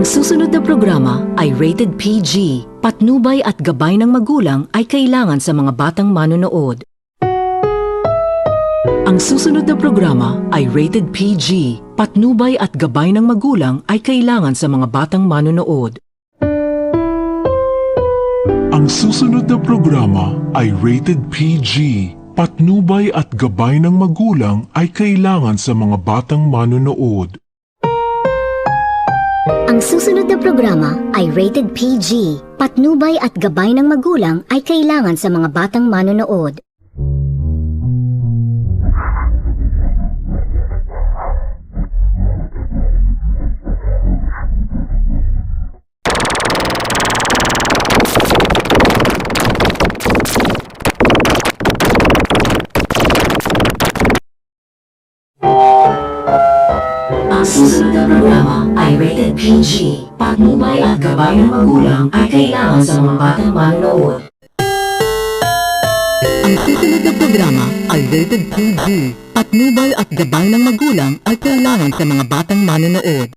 Ang susunod na programa ay rated PG. Patnubay at gabay ng magulang ay kailangan sa mga batang manonood. Ang susunod na programa ay rated PG. Patnubay at gabay ng magulang ay kailangan sa mga batang manonood. Ang susunod na programa ay rated PG. Patnubay at gabay ng magulang ay kailangan sa mga batang manonood. Ang susunod na programa ay rated PG. Patnubay at gabay ng magulang ay kailangan sa mga batang manonood. Ang susunod na programa ay rated PG. Patnubay at gabay ng magulang ay kailangan sa mga batang manonood. Ang susunod na programa ay rated PG. Patnubay at gabay ng magulang ay kailangan sa mga batang manonood.